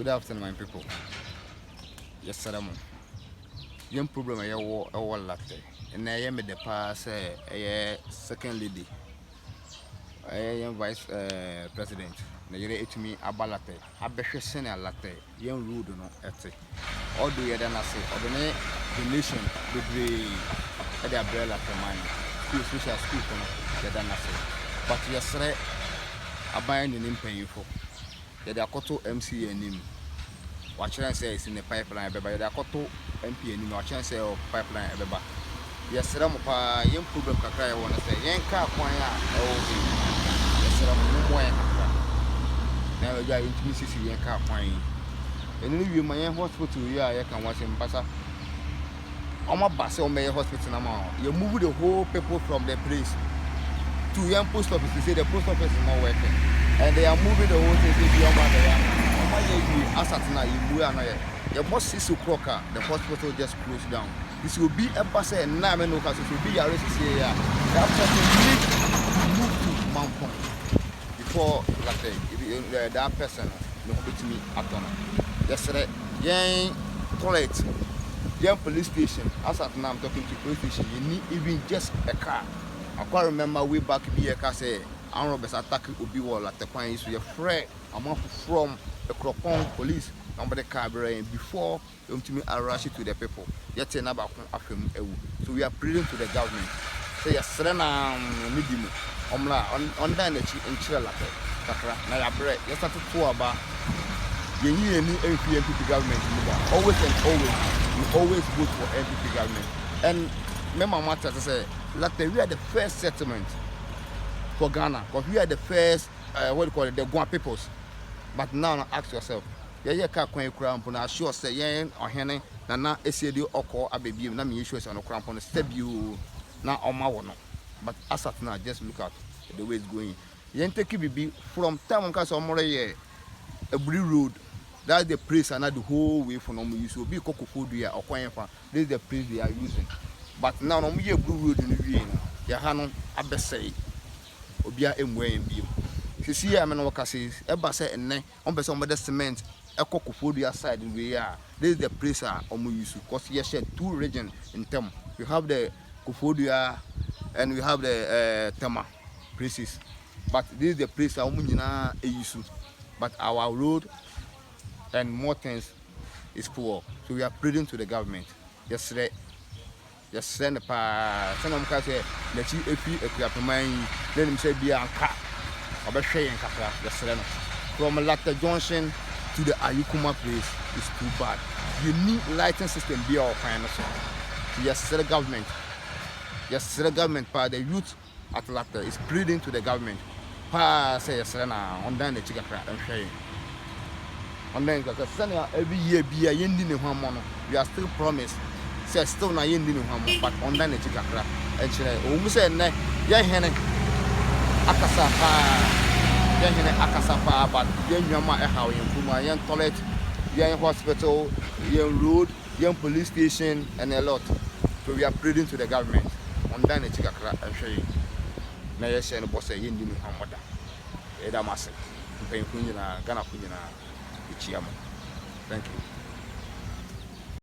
Good afternoon, my people. Yes, sir. Young problem I war latte. And I am the pass a second lady. I am vice president. Na yere etumi abalate. Abehwe senior latte. Young rude no ete. All do yeda na say. Odene the nation bebre e dey umbrella for man. School social school no yeda na say. But yesterday aban ni mpanyifo. Yeda akoto MCE anim. Watching say it's in the pipeline, but the Akoto MP and watching say pipeline ebeba. Yes, Ramopa, young problem Kakra, want to say, Yanka, Quaya, yes, Ramoya. Now we are intimacy, Yanka, Quine. And if you my hospital, I can watch him, Bassa. On my bus, on my hospital, you move the whole people from the place to young post office to say the post office is not working. And they are moving the whole thing to your mother. Asatna Ibu and your boss 6 o'clock, the hospital just closed down. This will be a pass and Naman Lucas will be arrested here. That person need to move to Mount before that person no to me at all. Yesterday, young toilet, young police station. Asatna, I'm talking to police station. You need even just a car. I can't remember way back be a car say Arm robbers attack Obi wall at the point is your friend. I'm from the Cropon police number the car before me rush it to the people. Yet another after so we are pleading to the government. Say yes, Serena medium on the chief and Chilla. Now bread. Yes, I took 4 about you need any NPP government. Always and always, you always vote for NPP government. And remember, matter to say, we are the first settlement for Ghana, because we are the first, what do you call it, the Guan peoples. But now ask yourself, yeah, can't cramp on. I sure say, yeah, or Henny, Nana, SAD or call a baby, and I'm issues on a cramp on the step you now on my one. But as at now, just look at the way it's going. You take it from time on Castle More, a blue road. That's the place and not the whole way from normal use. So be cocoa food here or coin. This is the place they are using. But now, no me a blue road in the Vienna. Yahano, I best say, Obia Mway and Beam. You see, I'm an Ocassis, Eba say, and then on the some of the cement, a cocoa food side in we are. This is the place on use because he shared 2 regions in Tem. We have the Kufodia and we have the Tema places. But this is the place Omuna use. But our road and more things is poor. So we are pleading to the government. Yesterday, just send a send them say let you if you have to mind, let him say be a car. About sharing Capra, yesterday. From LARTEH Junction to the Ayukuma place is too bad. You need lighting system be our financial. Yes, the government. Yes, the government part the youth at LARTEH is pleading to the government. Pa say yes, on down the chicken and sharing. On then because every year be a yen in one mono. We are still promised. Say still na yen in one but on down the chicken and sharing. We say ne, yeah, henny. Akasapa, but young how in Puma, young toilet, young hospital, young road, young police station, and a lot. So we are pleading to the government on Dana Chikakra and Shay. Nayas and Bossa Indian Hamada. Edamasi, Payne Kunina, Ghana Kunina, Chiama. Thank you.